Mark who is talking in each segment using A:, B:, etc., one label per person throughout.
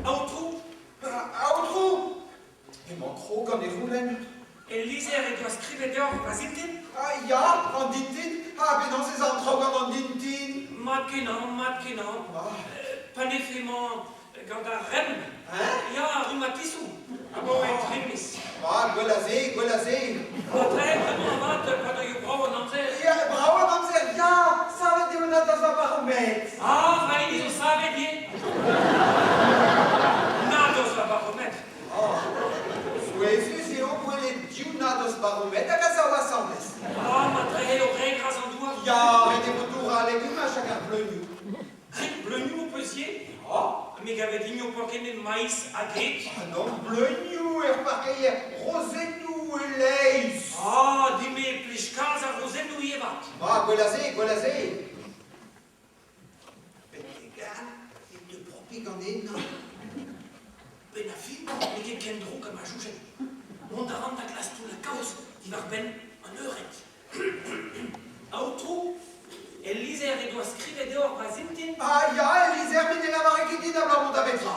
A: Outro! Et mon trop quand les roulènes.
B: Et l'isère et doit scrive dehors, vas-y,
A: Ah, ja, en dit-il. Ah, mais dans ces endroits, en dit-il.
B: Matkenan. Panefrement, quand un rem. Il y a un rhumatisme. Ah bon, et trimis.
A: Ah, golazé.
B: Très vraiment, pas de bravo, non, c'est.
A: Ja, bravo, mamselle. Ja, ça veut dire on a dans un baromètre.
B: Ah, mais ils savent bien. Nados va baromètre.
A: Suezu, c'est au moins les diunados baromètre, à casa ou assemblée.
B: Ah, ma très l'oreille grâce en doigt.
A: Ja, arrêtez vos tours à l'église, à chacun bleu.
B: Bleu nu au pesier.
A: Ah,
B: Mais qu'avait dit nous pour qu'il y ait maïs à grec.
A: ah non, bleu new, et remarquez, rosé nous, et lace.
B: Ah, dis-moi, plus 15 à rosé nous y est bat.
A: Ah, golazé. Mais les gars, il te propagandait, non?
B: Ben la fille, mais quelqu'un de drôle comme un jouet. On a rendu la classe tout la cause, il va ben en heurette. Autre, elle lisait et doit scrire dehors, vas-y,
A: Ah, ja, Elisa, mais la barricade d'abord mon tabetra.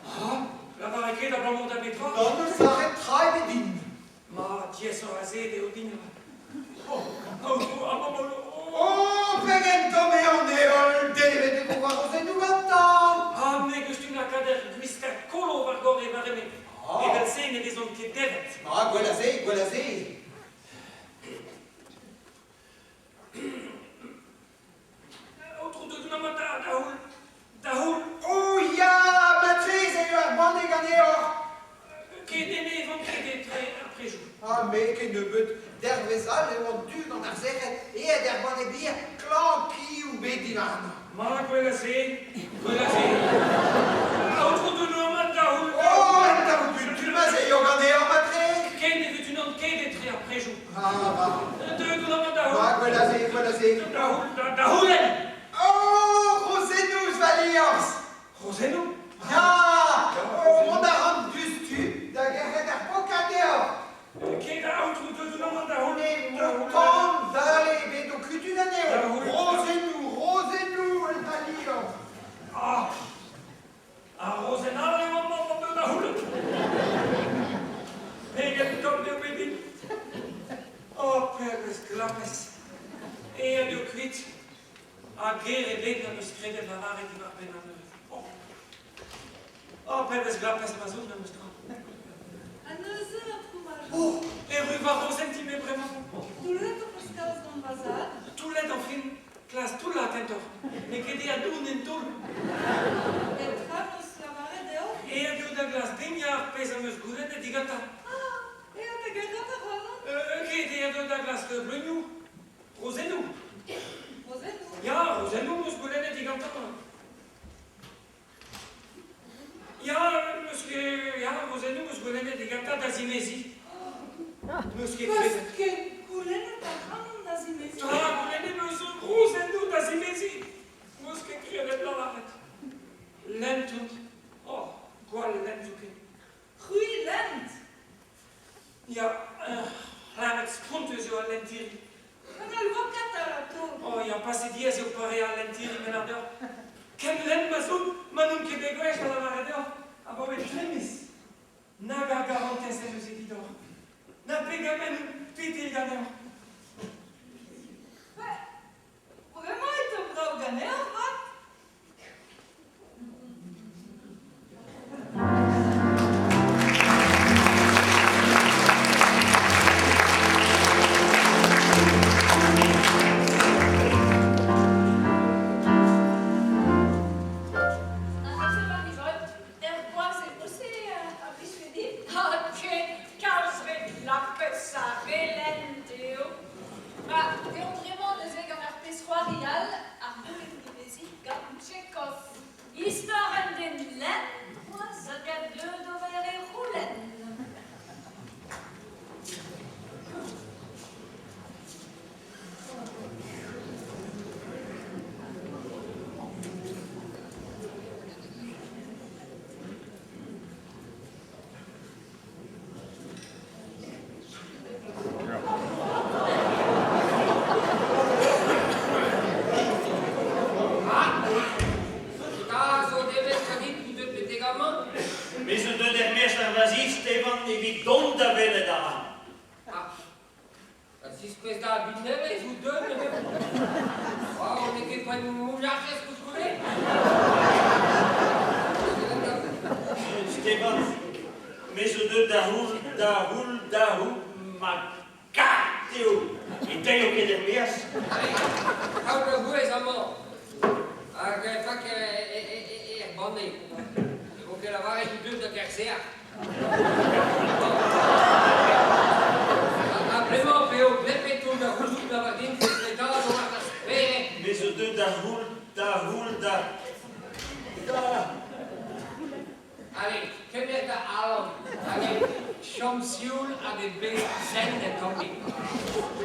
B: Ah, la barricade d'abord mon tabetra.
A: Non, nous s'arrêtera et din.
B: Ma, tiens, ça va c'est des odines.
A: Oh, peguen tomé en éole, deve de pouvoir oser nous maintenant.
B: Ah, mais que je t'ai la cadère, guisca colo vargor et varemé. Et ben c'est une des hommes qui est devet.
A: Ah, golazé.
B: Autre de la mata, Dahoul.
A: Oh, ja, matrice, et un bon dégagné.
B: Qui est né, vont qui très après jour.
A: Ah, mais que ne peut d'hervezal et on dû dans la serre et d'herban et bien, clanqui ou bédiman.
B: Ma, quella c'est. Autre de la mata,
A: Oh, t'as vu, tu m'as eu regardé en matrice.
B: Qui est vu une autre qui est très après jour.
A: Ah, bah.
B: De la mata,
A: Ah, golazé.
B: Dahoul.
A: Oh, Rosénous, Valiance.
B: Rosénou.
A: Ja, on a rendu stu, da guerre d'arpocadéor.
B: Qui est autre de la mata,
A: On est montant d'aller, mais donc une année. Rosénous, el Valiance.
B: Ah, Rosénal et maman de Dahoul. Et quel top de bébé. Oh, père, esclaves. Et à deux cuites. A guerre et bête dans le secret de la rare et qui va peine à neuf. Oh, père, esclaves, ma zone de Meurzh.
C: A 9 heures, fromage.
B: Oh, et rue Varro, sentiment vraiment.
C: Tout le temps, parce qu'à ce bazar.
B: Tout l'aide en fin, classe, tout l'attentor. Mais qui dit à tout, n'est tout.
C: Et travaux, la marée dehors.
B: Et à deux de glace, baignard, pèse à Meurzh, et digata.
C: Ah, et on a gagné ta robe.
B: Qui dit à deux de glace, que bleu nous, rosé nous.
C: Rosénou.
B: Ja, Rosénou, Meurzh, et digata. Rosénou, Meurzh, et digata, d'Azimésie. Meurzh, qui est
C: Parce que Goulen est un grand nazimésie.
B: Ah, Meurzh, Rosénou, d'Azimésie. Meurzh, qui crée de la varette. Lent. Oh, quoi, le lent,
C: Rui Lent.
B: Ja, het spuntus jo all'entiri.
C: On a le vocatore,
B: Oh, ja, passé dies jo pare all'entiri menador. Ken len masud, manum che begoesh alla varador. Abo et tremis. Naga garantes e nos edidor. Na pegamen pitil ganeur.
C: Vraiment, il te bravo gagner, hein?
A: Caso
B: si questa bineve su deux, on n'est que pas une mouillage, est-ce que vous voulez?
D: Stefan, mais ce deux dahul, macateo. E te lo che dermias?
B: Allora, voi siamo... Fa che è buono. Devo che lavare di più da carsea. Vraiment, per un plepeto da rusut da vardin, che spetava a spere.
D: Mais ce deux dahul.
B: Allez, che merda allora? Allez, Chamsiul a de bezende tombi.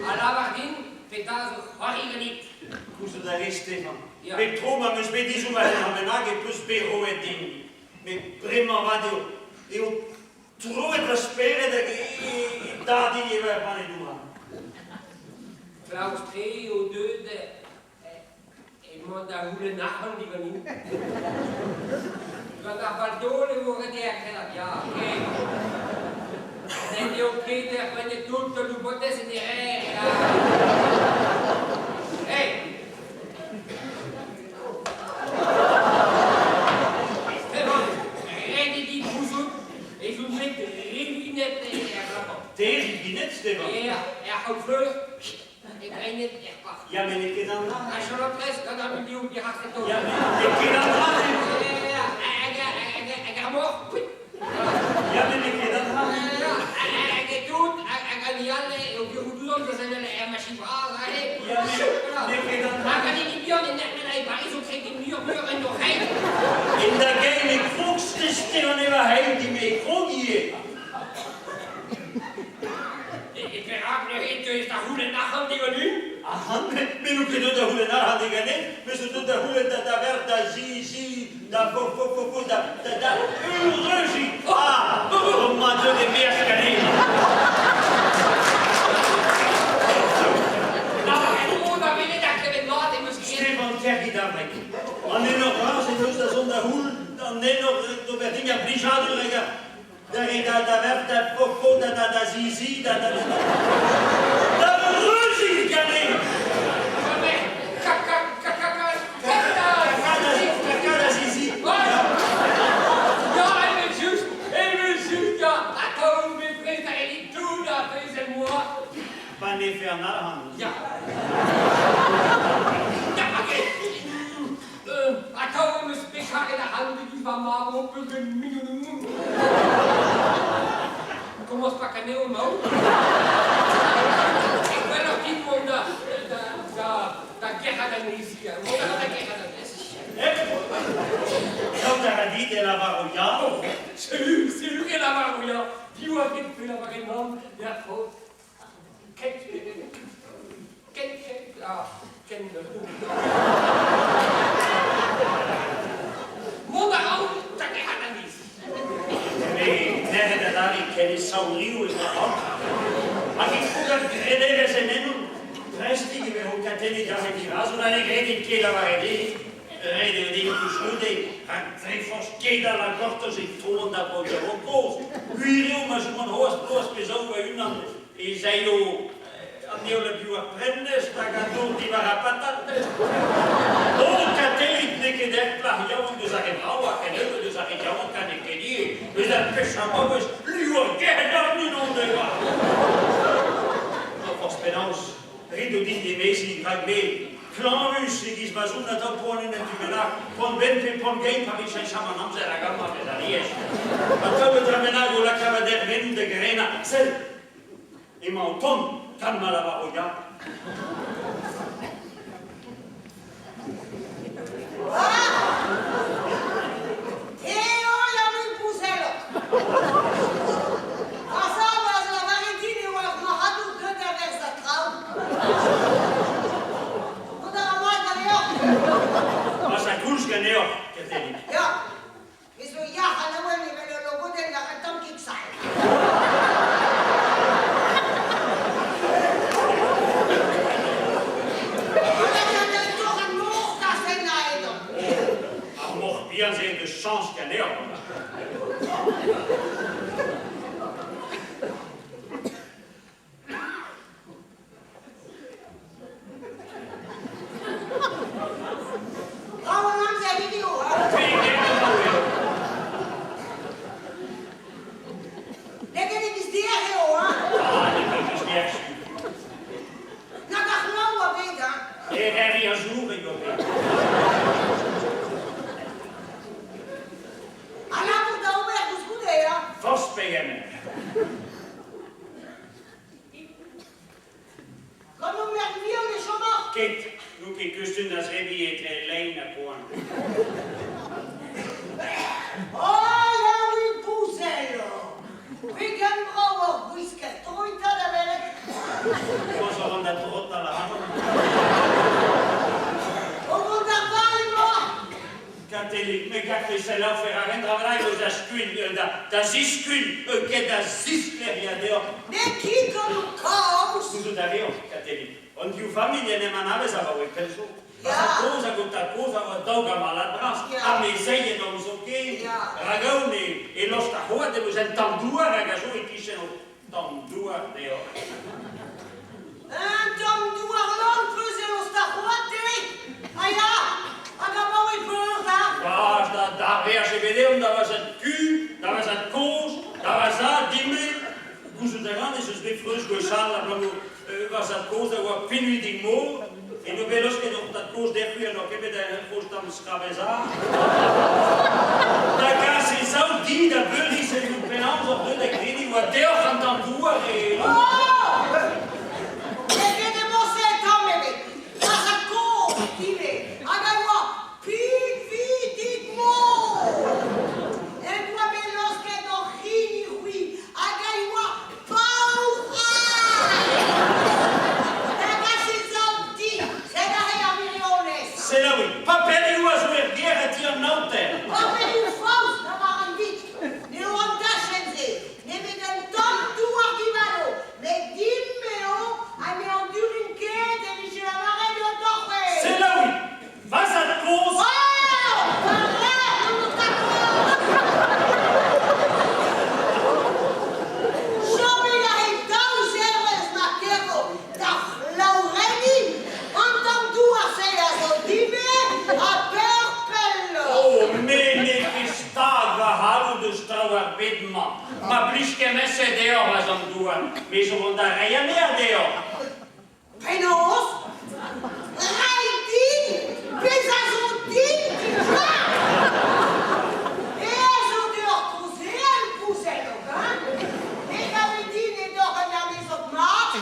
B: Alla vardin, petazo horigenit.
D: Cosa da Stefan?
B: Ja.
D: Per Troma mi spedi su la menage plus bero e ding. Me prima vado io trovo la spera da dati di aver pane dura.
B: Klaus 3 o 2 de... E mo da hule nachen di venin. Van da Valdone vorrei dire che la via, ok? Negli occhi te prende tutto, tu potessi dire... Ehi!
D: Tegen die net, Stefan?
B: Ja, houdt vlug. Ik ben niet echt wacht.
D: Ja, maar ik kan dan lachen.
B: Als je dat les, dan heb je die op je hart getoond.
D: Ja, maar ik kan dan lachen.
B: Ja, ik ga morgen.
D: Ja, maar ik kan dan lachen.
B: Ja, ik doe het. Ik ga niet alle, op je goed doen, dat zijn een machine vragen.
D: Ja, maar ik kan dan lachen.
B: Maar kan ik niet meer in net met een Parijs, ook geen muur en nog heen.
D: In de game, ik vroegste Stefan even heen, die mee vroeg hier.
B: Ik ben raak nog in, dus dat goede nacht die we nu.
D: Aha, maar hoe kun je dat goede nacht die gaan in? Maar ze doen dat goede, dat werd, dat zie, dat urgentie. Ah, om maar zo de meer gaan in.
B: Nou, dat wil ik dat je met maat in misschien.
D: Stefan, zeg je dat niet. En nu nog raas in dus dat zonder hoel, dan nee nog, door werd dingen brigade liggen. Dat werd dat popo, dat zizi, dat ruzie kan niet. Kaka, zizi.
B: Ja, even juist, ja. Attends, mes frères, t'as dit tout, là, c'est moi.
D: Pas ne faire nada.
B: Ja. Ja, oké. Attends, mes spectacles in de hand, die van maar op een minimum. Kom ons pakken neer omhoog. Ik ben nog niet voor de guerra de Nisia. Hoe gaat de guerra de Nisia?
D: Dat daar niet de la varouilla.
B: C'est lui qui est la varouilla. Qui voit qu'il fait la varouilla? Ja, goed. Mondarão, de guerra de Nisia.
D: Nee, dat daar ik ken is zo'n nieuw is nog op. Maar ik voel dat grederen zijn en doen. Prestige we ook dat niet dat ik hier was, maar ik reed in Kela waar ik deed. Reden die geschuurde, en treffers Kela la korte zich toon dat op de rokoos. Huirio, maar zo'n hoogstbloos bezoek bij hun dan. En zei joh, anneer le più apprendes, dat gaat door die waren patates. Ook dat ik niet dat plag jou, dus dat ik hou, en dus dat ik jou kan ik niet. Dus dat pechamo is, lui organe nu onder. Voor spenans, rido die meesten graag mee. Klaus, ik is maar zo dat op gewoon in het jubilaar. Van Bente, van Game, heb ik zijn samen nam zijn agama met dat eerst. Maar toen we terminago la cava der venu de grena, sel. E ma auton, calma la varouilla. Maar zijn koers kan niet op, Kathleen.
A: Ja, is zo ja, gaan we niet met de logo en dan kan ik zijn.
D: Mocht bien zijn de chance kan niet op. Perry un jour, rigolé.
A: Alla porta un verbo scudea.
D: Force payement.
A: Comme on merville, on est chômeurs.
D: Kate, nous qui custons das Rebi et très lein à point.
A: Oh, là, oui, pouzello. Vegan Brauer, whisky, troita da belle.
D: Cosa ronda trotta la mano?
A: On va d'aval, moi.
D: Catholique, mais Kafe, c'est là, faire un travail aux ascules, das iscules, que das iscleria dehors.
A: Mais qui qu'on nous cause?
D: Scuso Dario, Catholique. Und die Familie ne manaves aber ich penso.
A: Ja.
D: Cosa gutta cosa o doga maladras.
A: Ja.
D: A me sei non so che.
A: Ja.
D: Ragone e lo sta hoa de vos entendua ragazzo e chi se no tendua deo.
A: Un tom d'Ouarland, creusez lo staroate. Aia, agaba oui peur, là.
D: Basta, da verge vedem, da was het Q, da was het koos, da was dat dimme. Gusto de grande, se sbe frus go sala, was het koos, da was pinui di mo. E no velos que no dat koos der fu no que da koos tam scraveza. Da casi sau di da buri se no penans op de gridi, wa deo van tandua e. C'est là oui, pas perdu à jouer guerre à tirer nantais. C'est là oui, vas à la cause. Oh, ma bliske messe dehors, was am duen. Mais je vond da rien mehr dehors.
A: Penos? Raidin? Pesazontin? Et je dehors pousser, elle poussait le bain. Et Davidine est dehors regarder son match.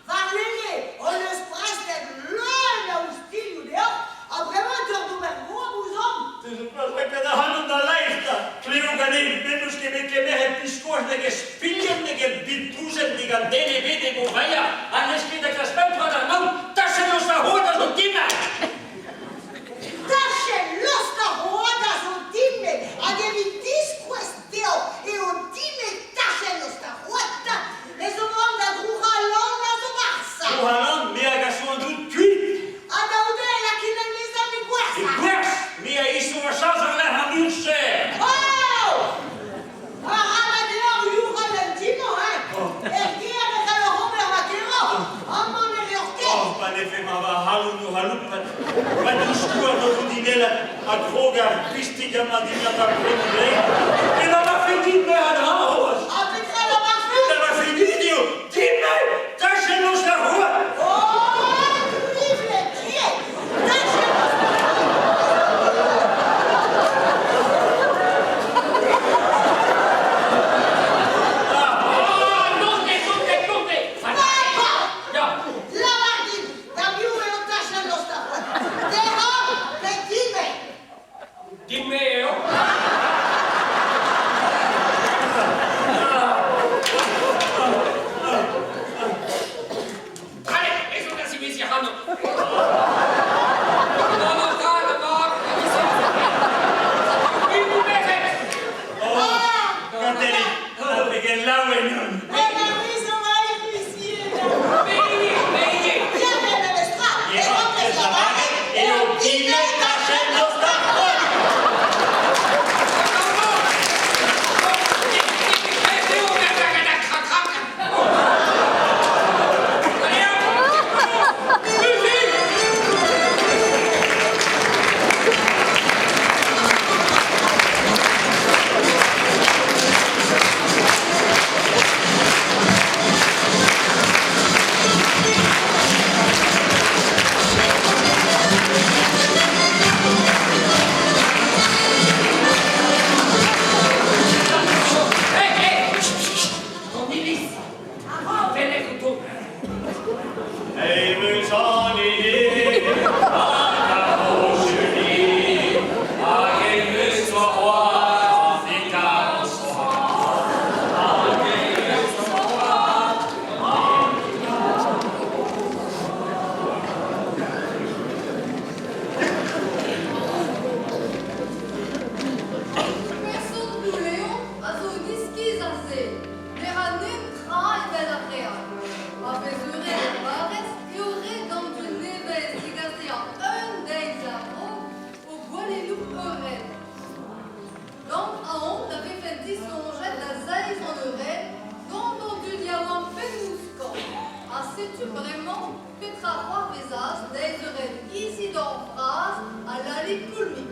A: Varlene, on le stress d'être loin là où style ou dehors. Après, on te redouble vous, vous hommes.
D: Je pense que da hand da leichter. Kleo ganin, benus que me que me piscoas de que spillen de que bitusen de gandene vede go vaya. Alles que de que spel para não, taxe nos da roda do time.
A: Taxe losta roda su time, adevitis questio, e o time taxe losta roda, e so manda gruha longa so barsa.
D: O halan me agaçou do tweet.
A: Ada udela que não me sabe
D: E
A: guarda.
D: pues, me isso a chance de la hamurche.
A: Oh! Arrama dehors, yura l'intimo, hein? E qui avec le Robert Vaquero? Amon e l'orchestre.
D: Oh, pas l'effet ma va halu no halu. Pas du scour do dinela a droga pistica madina da prendere. E non ha finito me a dros.
A: Avec la parfum.
D: Non ha finito. Dimmi, taxe nos da rua.
A: Oh! Vive le pied! Taxe losta la Martine, da più e lo tasse losta roda. Dehors, le time.
B: Dimeo. Allez, eso casi mi viajando. No, no, calma, no. Y un beso.
D: Cateri, perché là è non.
A: E la riso mai insieme.
B: Vedi, vedi.
A: Viene nelle strade e rompe la mano
D: E o time taxe nos da rua.
B: Allez, hop. Musique.
D: Et Meurzh en est
C: vraiment Petra Roy Vesas, d'Eisered Isidore Phrase, à l'allée Coulmy.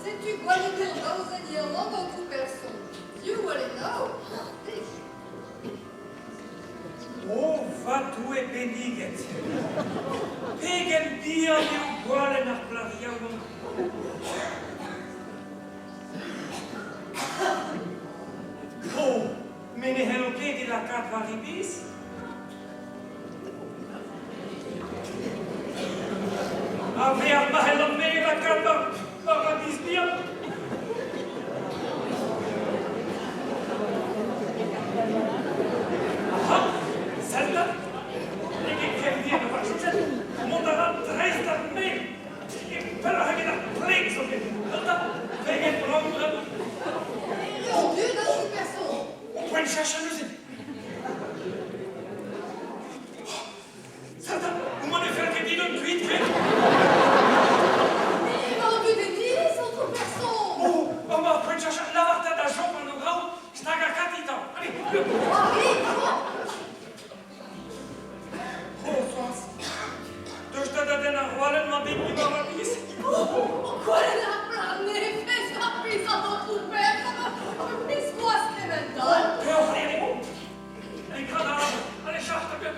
C: Sais-tu quoi le dire d'enseignement dans tout personne? You will know.
B: Oh, va-tu e beniget. Pegen dia di uguale nach Plaviano. Oh, me ne helopedi la cat varibis? Avea ma helopedi la cat varibis dia? Aha, zelda? Ege ken dia na vachucet, mondaran dreista me. Però hege na plek so ke. Zelda, vege prendre.
C: Mon Dieu, dans tout personne.
B: On peut une chercher à nous aider. Zelda, vous m'en avez fait que d'une cuite, mais...
C: Mais mon Dieu, des dix autres personnes.
B: Oh, on peut une chercher à la varta da jambe à nos grands, c'est un gars catita. Allez,
C: Henri, toi.
B: oh, France. Dus dat den naar Wallen, maar dit niet maar is.
C: Quoi la planète fait sa pisse à notre père? Pisse-moi ce qu'elle me donne.
B: Mais on va y aller, bon. Allez, cadavre, allez, cherche ta gueule.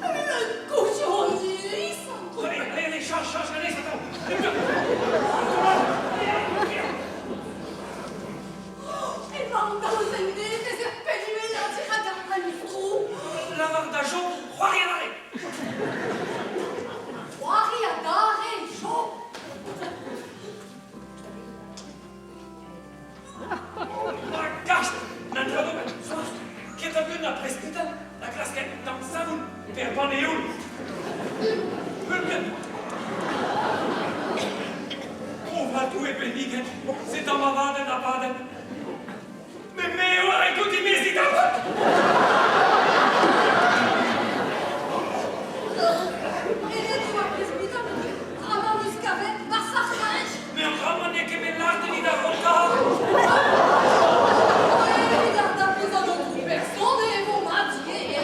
C: Le cochon lisse.
B: Allez, cherche, allez, ça tombe. Allez, viens.
C: Et pendant les années, les épées la tirade à du trou.
B: La varta da jambe, crois rien à rien.
C: Croirie à d'arrêt, chaud.
B: La cache, n'entre pas. Qui est venu à prescrita, la classe qui est dans sa boule, per panéoul. On va tout épénique, c'est dans ma vade la vade. Mais, écoutez, mais c'est un peu.
C: Et les trois presbytères, avant muscavet, massacrage.
B: Mais on va m'en que mes larmes de l'idavota.
C: Et regarde à plus dans notre personne et vos matiers.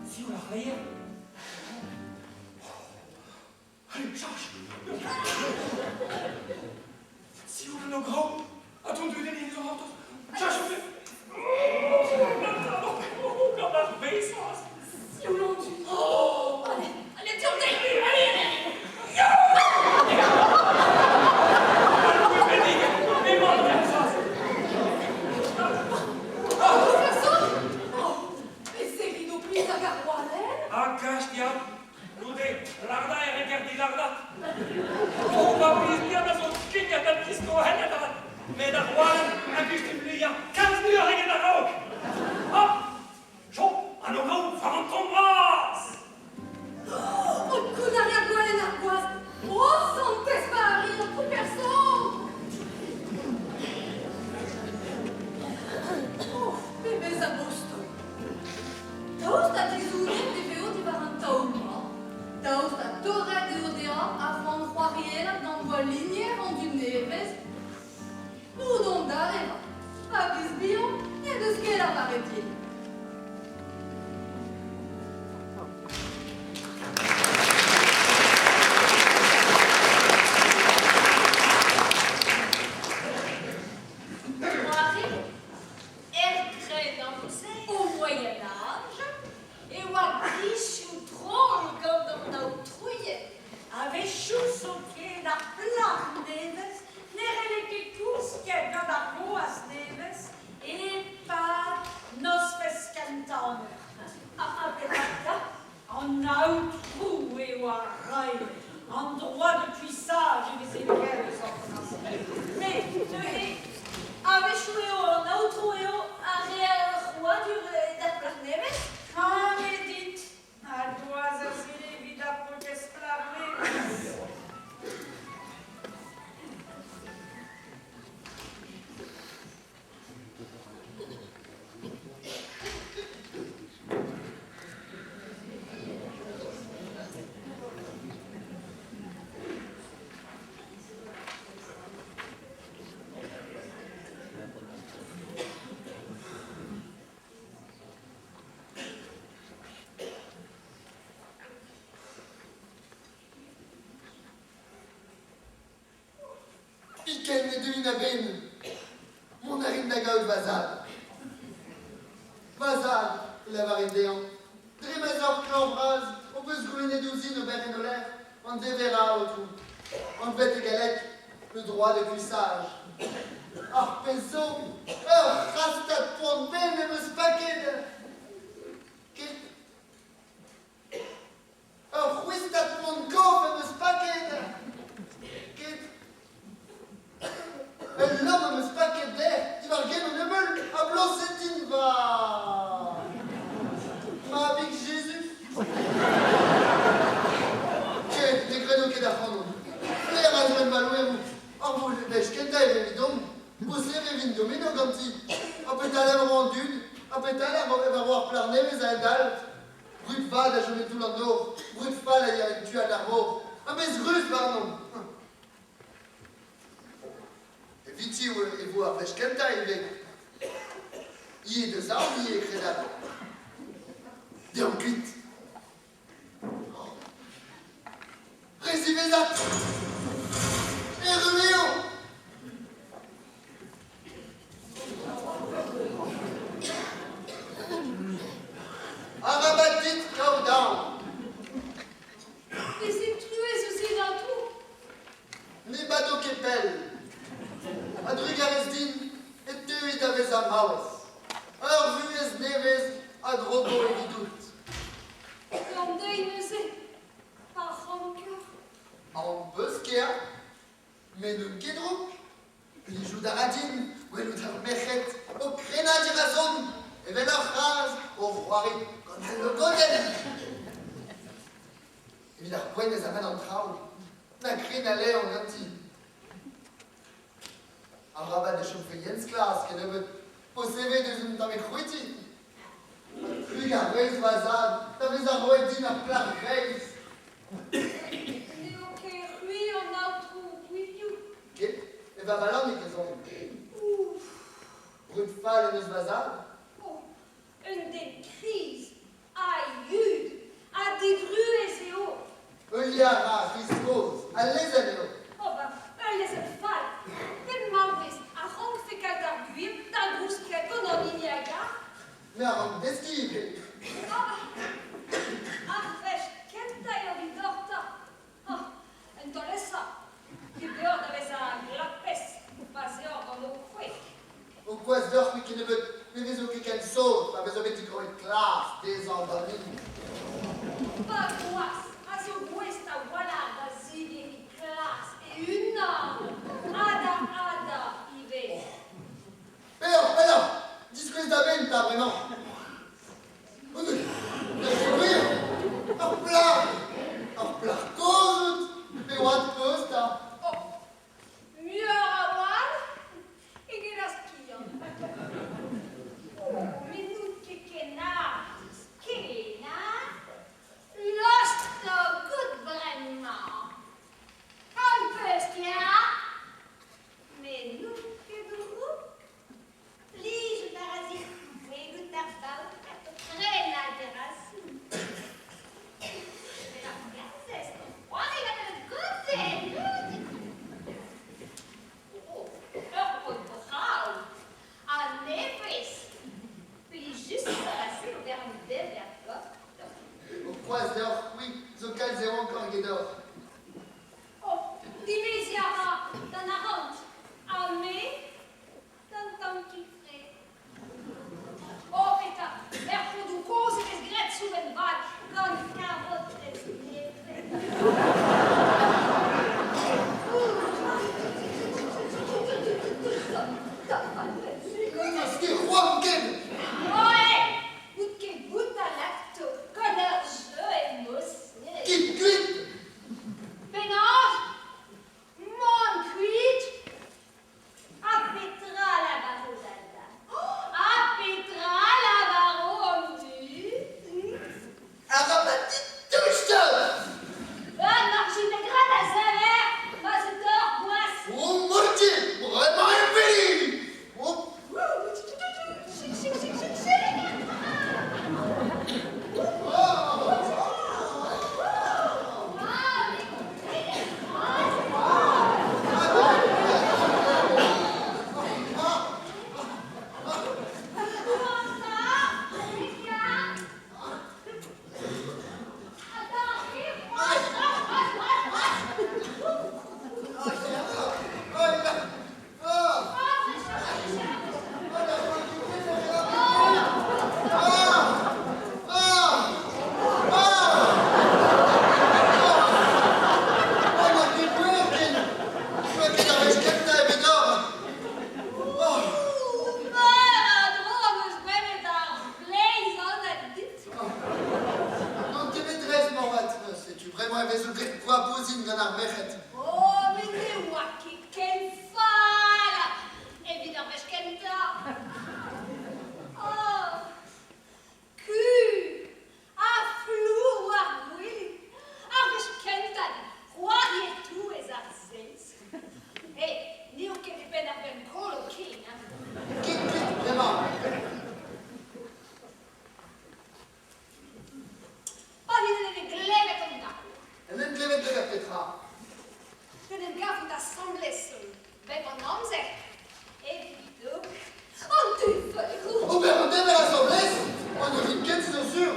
B: Si on la rayait. Allez, charge. Si on a nos grands, attends-nous des lignes de rente. Charge, on fait. Comme la baissance.
C: Si on l'en dit. Oh, allez, tournez. Allez. Au Moyen-Âge, et on riche ou trop comme dans notre
E: Quel ne devine ben, mon arine d'agaud vazal. Vazal, la varidéan. Trémazor clambrase, on peut se gouiner d'usine au berre et l'air, on déverra au tout. On fait et galette, le droit de cuissage. Arpezo, rastat pour même me spaquet. Ruistat pour coffre me spaquet. L'homme me spaquet d'air, tu vas regarder le meule, à blossetine va. Ma big Jésus. Che, des créneaux qui d'apprendre. Les rages de malouer, en vous, les schkenta et les bidons, poussez les vignes domino comme si, en pétale rendu, en pétale va voir planer les indales, brut fall à jouer tout l'endor, brut fall à y a tué à l'arbre, ah mais ce russe, pardon. Viti et vous après schkenta il est de ça, il est crédable. Des en cuite. Résumez ça. Et reméo. Arabatit countdown.
C: Et c'est trué ceci dans tout.
E: Nebado kepel. Adrugaresdin et tué d'avez un house. Alors vues neves à gros beau et vidoute.
C: Comme d'Einezé, par rancœur.
E: En bosquet, mais nous guédrons. Les joues d'Aradine, ou les d'Armechet, au créna d'Irazon, et vers leur phrase, au roirie, comme elle le godel. Et il a point des amènes en traum, n'a crine allait en anti. Un rabat de chauffeillens classe, qui ne veut posséder des unes dans mes cruitis. Regarde, reis vazade, t'avais un roi dit à plat reis.
C: On a trouvé you.
E: Et va valant des raisons. Brut fall et neus vazade.
C: Oh, une des crises, aïe, à des grues et hauts.
E: Euliara, riscose, à les anneaux.
C: Oh, bah, les fall. Quel mambris, à ronc fait qu'à d'arguire, d'un brousquet qu'on en ligne à gare.
E: Mais à rang d'esquive.
C: Ah, fèche, quelle taille en vie d'orta. Ah, une tolessa. Qui dehors d'avait sa glapesse, passé hors dans nos couilles.
E: Au quasdor, qui ne veut, mais les autres qu'elle sauve, avec un petit gros classe, des endormis.
C: Pas quoi, à ce ouest à voilà, d'asile, classe, et une arme. Ada, Ive.
E: Alors, discret d'Aben, t'as vraiment. En plat, cause, mais what post, hein.
C: Oh, mieux à Wall, et que la ski. Oh, mais nous, Kekena, lost the good vraiment. Un peu skia, mais nous, que nous, lige parasite, mais nous t'affal, très la terrasse. Mais la princesse, on est à la côté. Oh, heureux bravo, à Neves, puis juste passer au verre vers
E: Au quasdor, oui, zocal zéro encore guédor.
C: Oh, d'immédiat, dans la rente, à mai, dans ton qui frais. Oh, péta, l'air pour du cause et les grettes sous une vague, dans le carotte et
E: Ce qui est roi, quel.
C: ouais, goûte à lacto, connards jeux et mousse.
E: Quitte, quitte. moi, je vais quoi pousine dans la mechet.
C: Oh, mais ne moi qui quelle fala! Évidemment, je qu'elle t'a. Oh, cul, à flou, à oui, à je qu'elle t'a. Croyez tout et arzès. Eh, ni au que des peines à ben coloquer, hein.
E: Qui, vraiment?
C: Pas une glaive comme ça.
E: Elle est clévette de la pétra.
C: Je n'aime pas vous assembler seul. Mais mon nom c'est évidemment. On te fait
E: Oh, mais on devait l'assemblée. On a une quête, c'est sûr.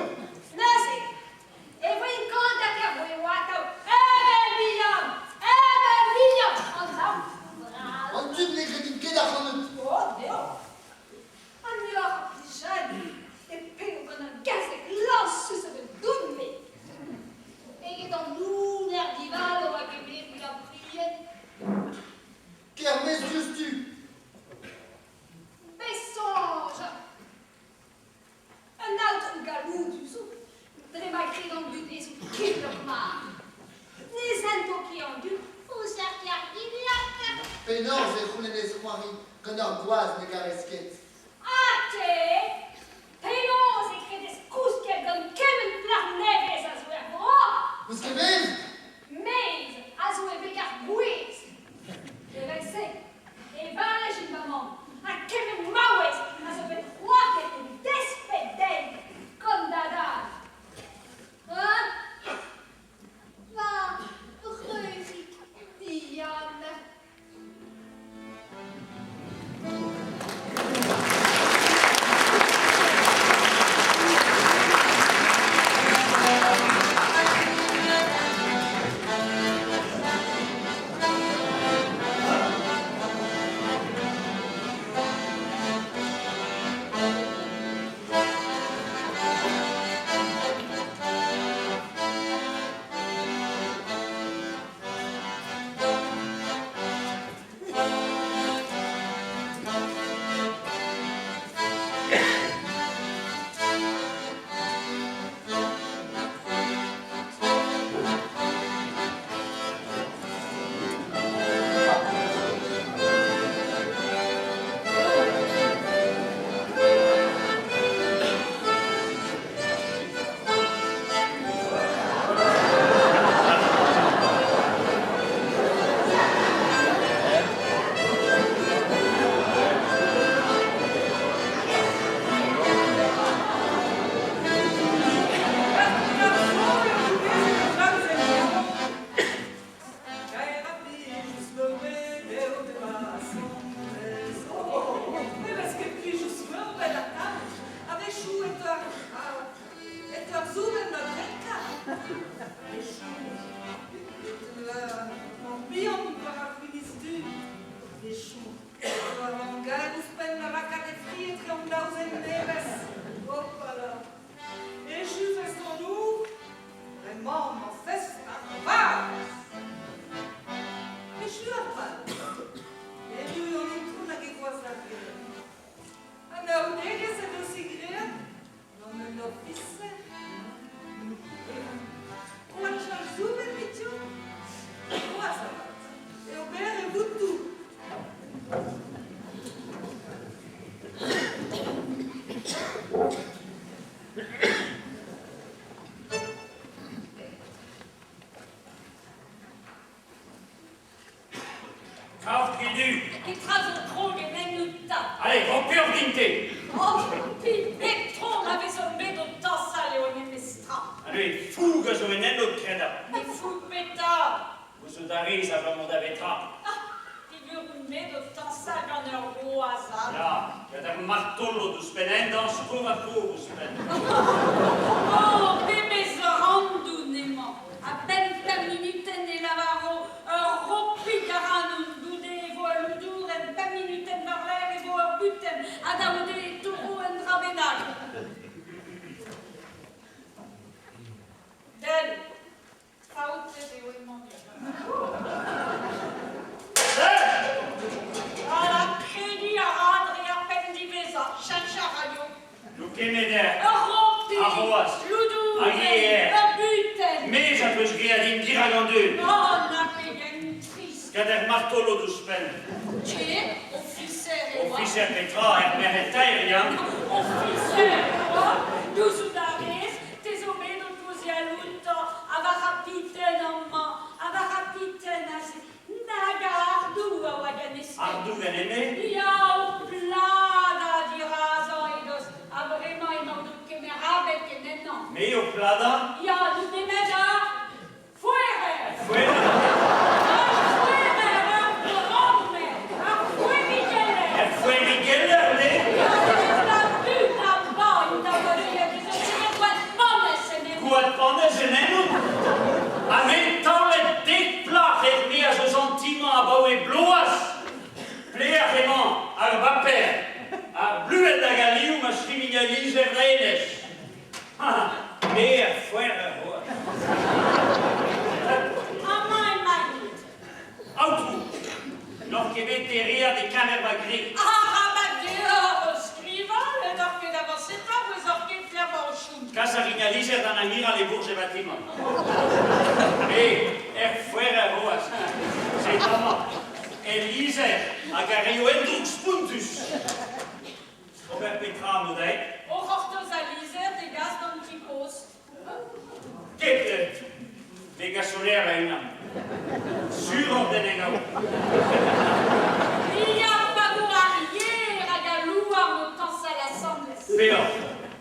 C: Nasi. Et vous une compte à faire, vous wato. Eh ben, million. On s'en
E: On tue les crédits de d'argent.
C: Oh, Dieu. On y aura plus jeune. Et puis, on a un gaz de glace sur ce doumé. Et dans nous, l'air dival, on va gagner la prière.
E: Kermès juste tu.
C: Mais songe. Un autre galou du sou. Très malgré dans le but des sous qui le marre. Les infos qui ont dû, vous chercher à l'idée.
E: Pénor, j'ai roulé les soirées. Qu'on angoisse de caresquettes.
C: Ate, pénons écrit des scousses qu'elle donne comme une plaque neige à jouer à bras.
E: Vous savez?
C: Mais, à jouer bégard bouise. Je vexé. Et voilà, j'ai maman. À quel mauvaise, à se faire croire qu'elle est despédée. Comme dada. Hein? Va, Rudy, Diane. Qui trace le trou et même nous tape.
D: Allez, vampire dinte.
C: Oh, puis Bertrand avait sommé de temps ça, Léonie Mestra.
D: Allez, fuga sur une autre creda.
C: Mais fou pétard.
D: Vous soudarez, ça va mon davetra.
C: Figure-moi de temps ça dans un gros hasard.
D: Ja, che da martollo du spenendo, scova tu spenendo.
C: Oh, bébé se randounement. À peine 10 minutes et lavaro, un ropi garanun doudé, voit le dur, et 10 minutes en barler, et voit buten, à daudé, taureau, en drabenag. Del, faute de ouïment. À la crédit à rendre et à peine divisa, cherche à radio.
D: Lu che me der.
C: Un ropi,
D: Arroas.
C: l'oudou,
D: Aguier.
C: un buten.
D: Mais ça peut se kriadin diragandun.
C: Oh, n'a payé triste.
D: Kader martolo du spen.
C: Che, officer,
D: Officer Petra, meretairiam.
C: Officer, Dusudares, tesomedo tuzialunto, avarapiten amma, avarapiten as nagardu awaganes.
D: Ardu ganeme.
C: Iau plada di razoidos, avremo in modo che mi rabe che nenno.
D: Meo plada.
C: Ia, du nemeda, fuere!
D: Fuera. Fue Miguel Lerné. Quad pones enenu? A mentaulet dekplach mea zo sentiment a bau e bloas. Plea vraiment ar vaper. Ar bluet da galiu ma scriminalise reines. Mea fuera hoa. Autu. Lor che vetteria de camerva gri. Casa rignalise dan a hira le bourges bâtiments. Fuera roas. C'est vraiment. Elise, a gario endrux puntus. Robert Petra modai. Kette. Vega solaire a una. Sur ordenegau. Pero.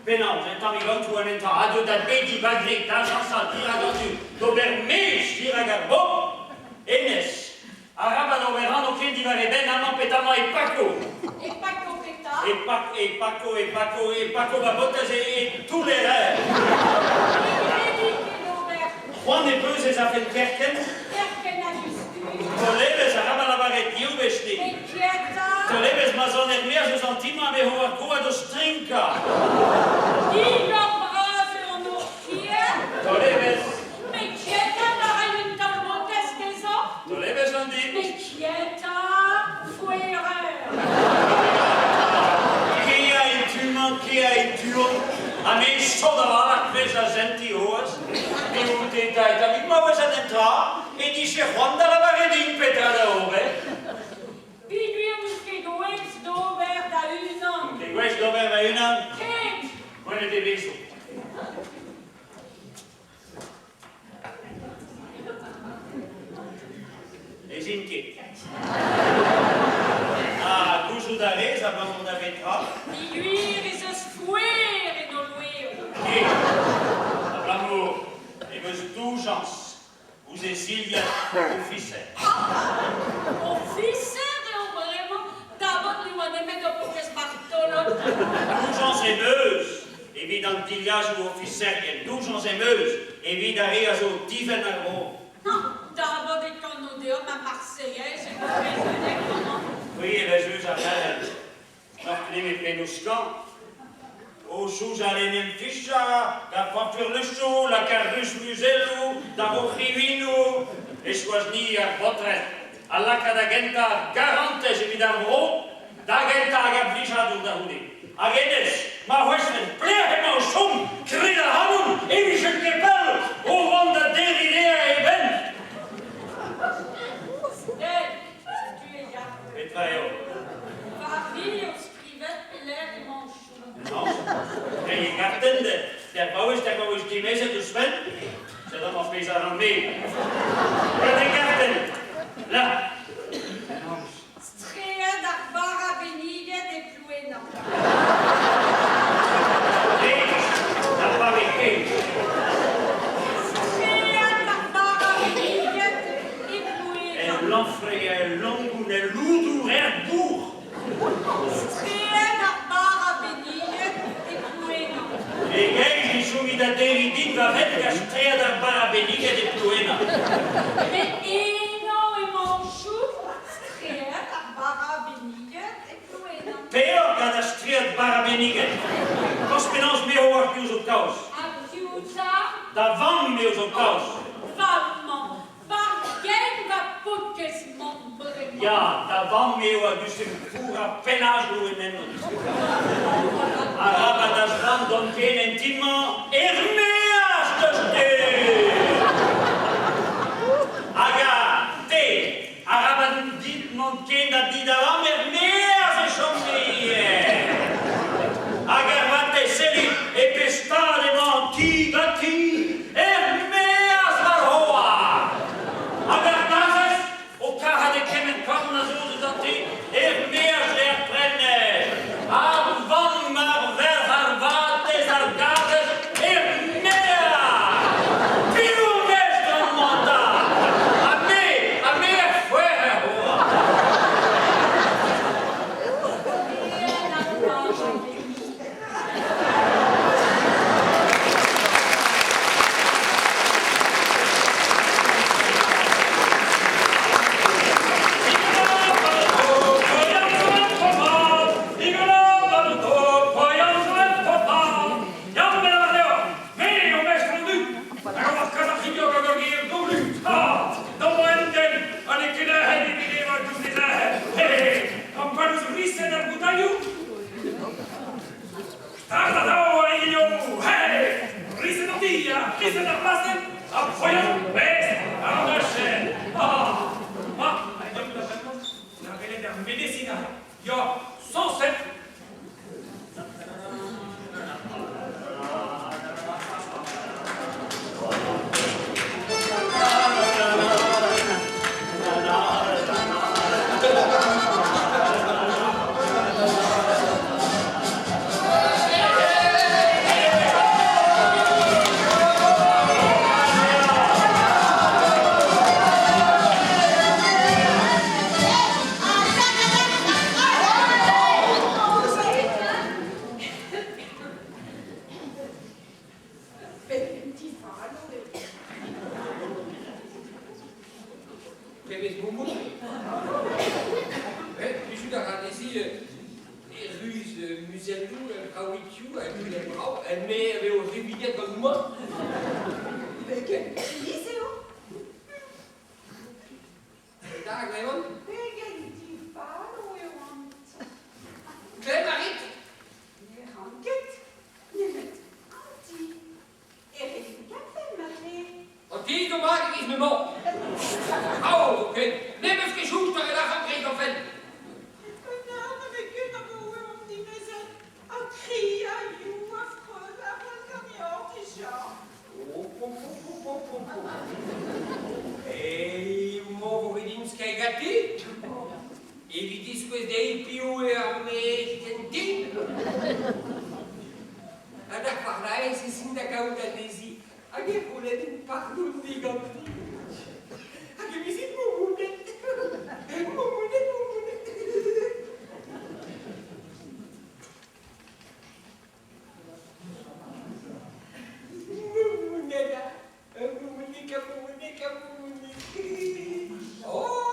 D: Penal, entamilon tu anenta ado da bedi bagri d'argensal diragandu dober meix diragarbo enes araba noverano che divare ben amman petama e Paco e Paco babotas e tous les rêves Juan e Peuses a fait kerken Toleves araba lavaret iubesti Toleves mazon Meurzh sentima me hoa coa do strinka Toleves.
C: Mais quieta, la reine dans mon test des hommes.
D: Toleves on dit.
C: Mais quieta, fuera.
D: Qui a itu? A me sodava la presa senti hoas. Mi uite dai, mi ma vesa d'entra e dice Juan da la varedin petra da ove.
C: Viduimus che guex dover da unam.
D: Che guex dover da unam?
C: Che?
D: Buone de viso. Les inquiets. Ah, toujours d'arrêt, ça va mon Petra.
C: Iguir et se sfuer et no lueo.
D: Et, l'amour, et vos dougeance, vous et Sylvia, officier.
C: Officer et vraiment, d'abord nous on aimait de pour que ce Bartolo.
D: Dougeance et Meurzh, évident d'Ilias ou officier, et dougeance et Meurzh, évident d'arrêt au divin
C: Non, d'abord des canons à Marseillais, j'ai pas Brezhoneg comment.
D: Oui, et les juges à l'âle. Nachdem ich Penuskan, au sous à l'enem fischa, la coiffure le chou, la carrus muselu, da rochivino, et choisni à votre, à la cadagenta, garantes évidemment, d'agenta agablisha d'Urdahudi. Agenes, ma western, plehema au chum, crida hamun, et Michel Kepel, au vent de déridea et ben.
C: Tu es là.
D: Petraeo.
C: Vario scrivet l'air et mon chou.
D: Non, mais il garde der Bauer die Messe du Sven, c'est dans mon pays à l'envie. Garten, là.
C: Strea d'arbara benige de Plouénan.
D: N'a pas vécu.
C: Strea d'arbara benige de Plouénan.
D: Elle l'enfrait, elle l'engoune, elle l'oudour, elle bourre.
C: Strea d'arbara benige de Plouénan.
D: Et gay, j'ai soumis da Deridin, va mettre la strea d'arbara benige de Plouénan.
C: Mais énormément chou, strea d'arbara benige de Plouénan.
D: Peor que la strea d'arbara benige. Cospinons meu arquius au caos.
C: Acchiusa,
D: Davant meus au caos.
C: vamment, bargain va poques membre.
D: Ja, davant meu a dus een pura penajul in hem. Araba das land don ken intima ermeas de ste.
B: fais mon mot. Je suis dans la désir. Ruse, muselou, kawikiu, elle brau, elle met au réveillé comme moi.
A: Mais quel pays c'est où?
B: Daar, Raymond.
A: Mais quel divano est où?
B: Klein Marit.
A: Les ranquettes, les mettent anti. Et les cafés, ma fille.
B: Anti, du mag is me mort. Oh, oké. Neem een fris hoek, daar la rentrée en fait. E muovo vedinskaj gati, e vidiš ko zdaj pije amerikantin. A da parlaje se sin da kao da nezi, a ge poledin pardon digati. A ge mi si mumunet. Oh!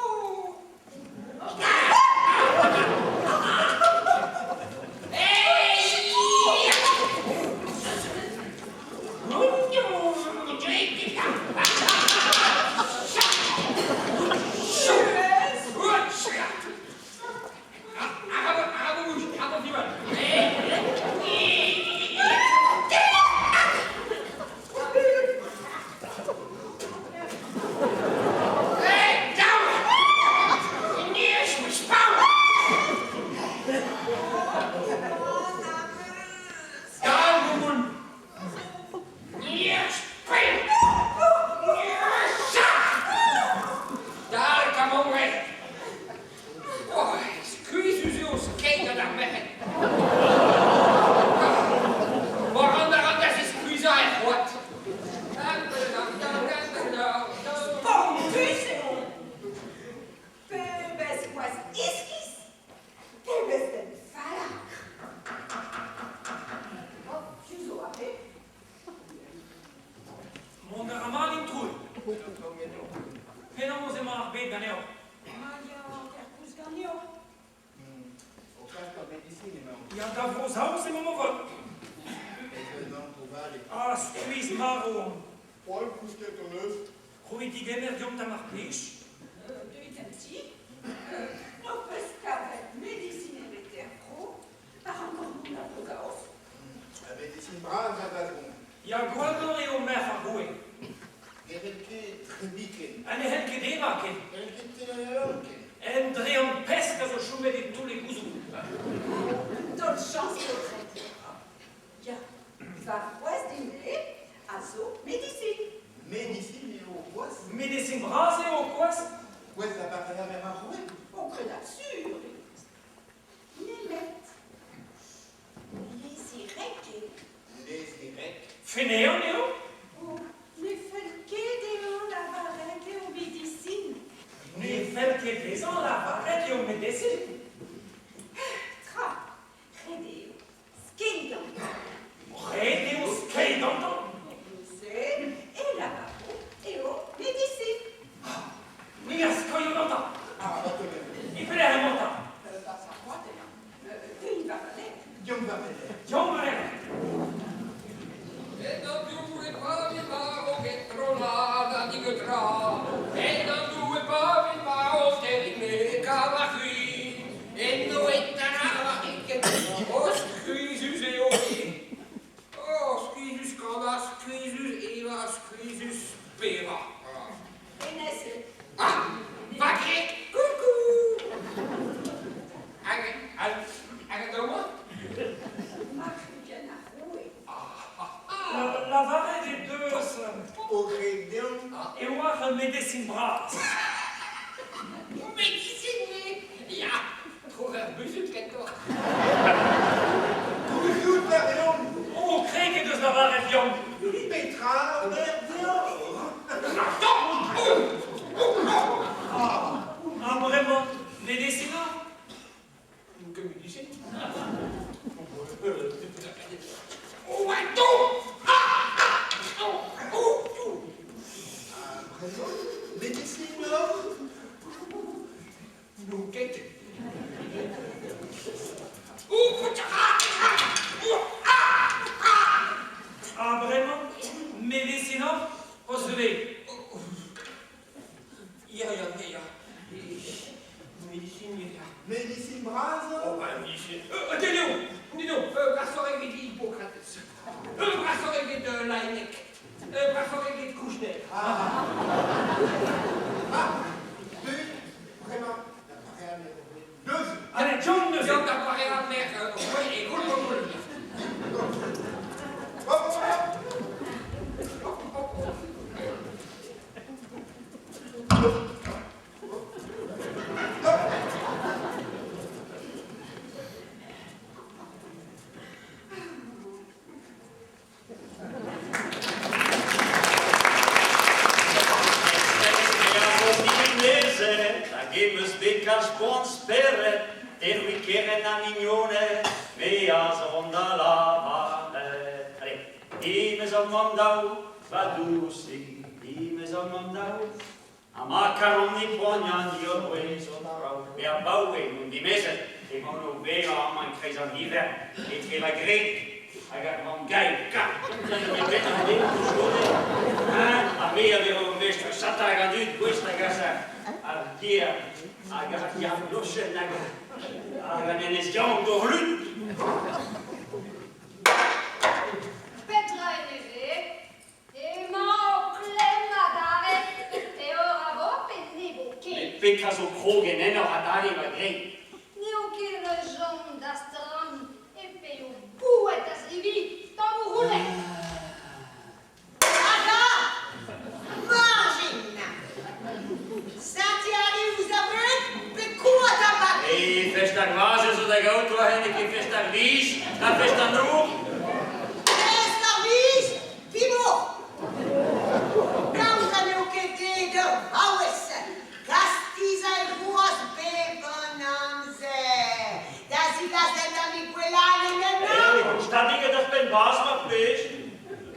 B: Ah, vraiment? Médecine, recevez. Ja. Médecine,
F: Médecine Brezhoneg?
B: Oh, bah, médecine. Dis donc, Brezhoneg de Hippocrates. Brezhoneg de Laennec. Brezhoneg de Kouchner.
F: Vraiment, deux.
B: Allez, John, John apparaît à mer. Oui, et cool.
D: A macaroni poignant io queso darò e a baue non di mese e non vero a man cresa d'hiver e che la greca a un gaica a me avevo visto stata grande questa casa a dia a gardia loschen a ganene stiamo dorlut
C: Petra è neve e ma clemmadare e ora vo pennevo che
D: Petra so krogen nenno a dare la greca
C: neanche le gens d'astran e peio bouet a srivi dans vous roulez.
D: E festa quasi su da gauto a che festa vis, la festa nu.
A: Festa vis, Timo! Causa meu che de Haues, Castiza e Ruas Bebenanze. Da si casetta mi quell'anno nel
D: Sta mica da spend was ma flesh.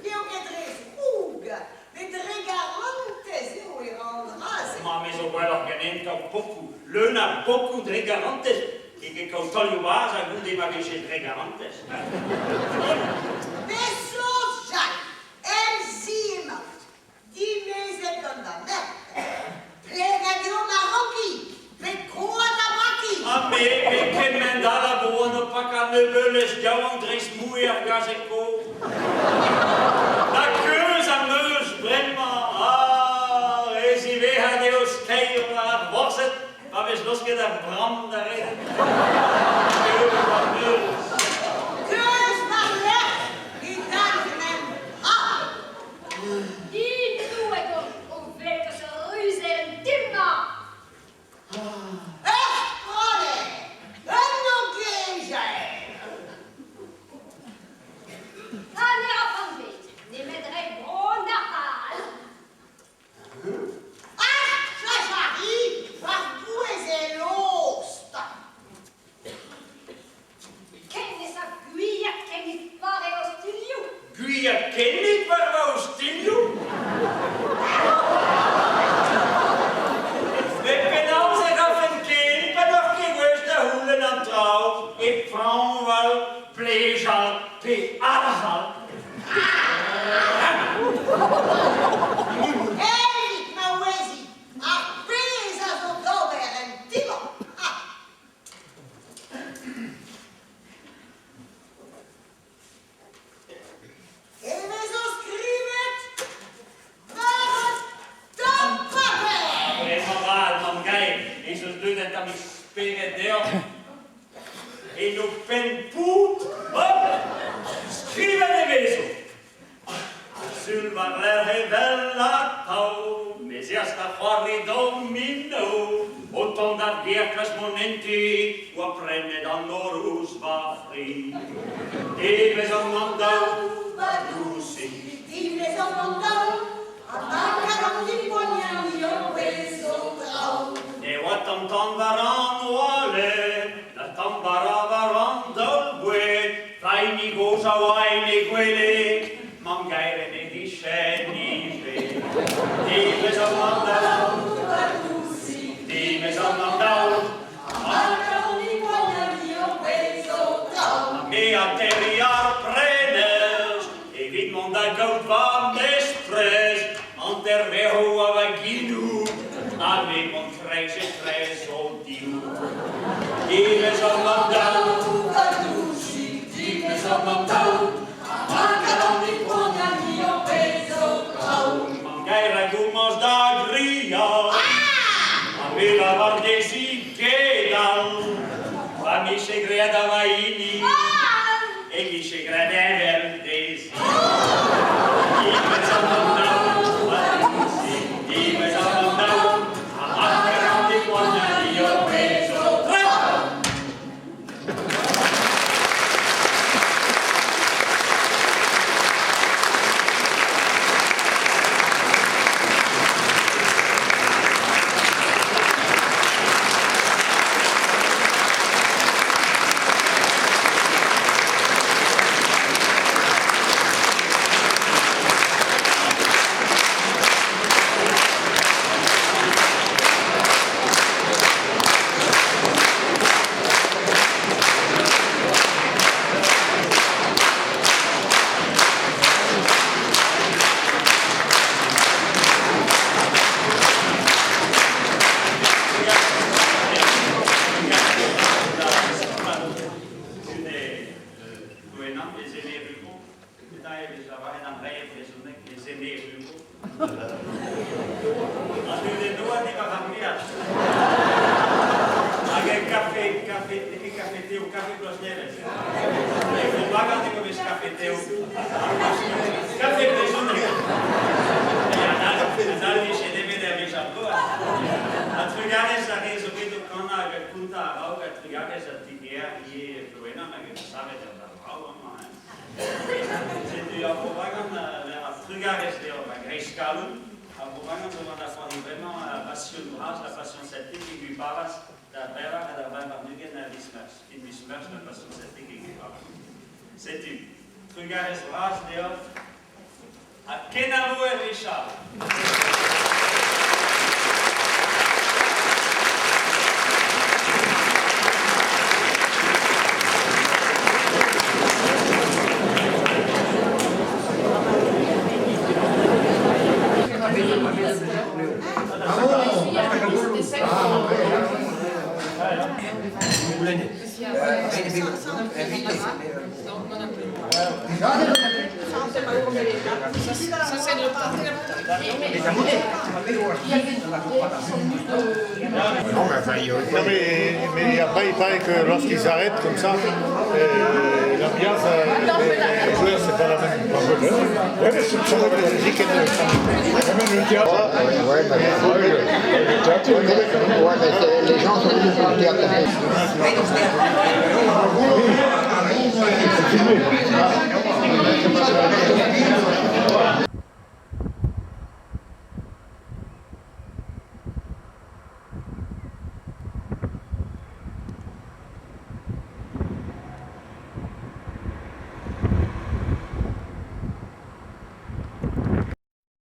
A: Io che tres fuga, vedrei garante se vuoi randras.
D: Ma me so quello che ne un poco. Luna poco de garantes e che con tolio basa gunde ma che c'è tre garantes.
A: Beso Jean, enzima, di mese con la merda. Plegadio marocchi, per quota macchi.
D: A me che mandala buono pa canne belle stiamo tres muier gaseco. La cosa Meurzh vraiment. Ah, e si veha deus keira borset. Maar wees losgedacht, brand daarin.
A: Keus maar weg, die dankenen. Ah!
C: Die doe ik om veel te ruzie en timma.
A: Echt, Ronne! Een nog keesje!
C: Allez à Pambé, ne mettrai bon d'arpal.
A: Ah, Chachari, waar doe ze loost?
C: Ken is a guia che mi pare ostilio.
D: Guia che niet waar wou stilio. We kunnen zich af en keer, maar nog geen wisten hoelen aan trouw. Ik vrouw wel, plezier, pe allemaal.
A: Erik, maar wezi, appesa zo dover en Timo. Ah! E me zo scrivet, maar tampapé.
D: E maar man gai, is ons doen dat ik spelen deel. E no pen poet, hop, scrive de wezo. Sul varler bella tau, mesia sta fuori domino, o tonda viercas monenti, o apprende dan norus va fri. E me son mandau, badusi.
A: Die me zo mandau, a macaron di pognani io questo trau.
D: E wat tam varan wale, la tam varan dal bue, fai ni cosa vai ni quelle, mangaire ne di sceni ve. Di me son mandau, di me son mandau, Ave mon frère, Dieu. Dime som om dag, dime som om dag. Mangaran i Plouénan i og Brezhoneg. Mangaira gumos da gria. Aveva vardesi kedal. Amici greda vaini. E chi ci credeva verdesi. Dime som om dag, dime som om dag. Mangaran i Plouénan i og Brezhoneg. Kafe Plouénan. Non va guardare come scaffetteo. Kafe Brezhoneg. Andare dice deve avere già prova. A trovare sta reso che tu con la punta a rauca, a trovare sta tigea e Plouénan, ma che sabe da rauca, ma se tu a provare a trovare sta la grescalum, a provare a fare vraiment la passion Meurzh, la passion celtique qui lui parle. Da Brezhoneg a da Brezhoneg na Meurzh. In Meurzh na passion celtique qui lui parle. C'est une trugares Meurzh deo a Kenavu e Richard.
G: Ça c'est le temps.
H: Mais après, il paraît que lorsqu'ils s'arrêtent comme ça, l'ambiance, les joueurs, c'est pas la même. Ouais, mais c'est pour la musique et le théâtre.
I: Ouais, mais les gens sont venus pour le théâtre.
H: C'est filmé.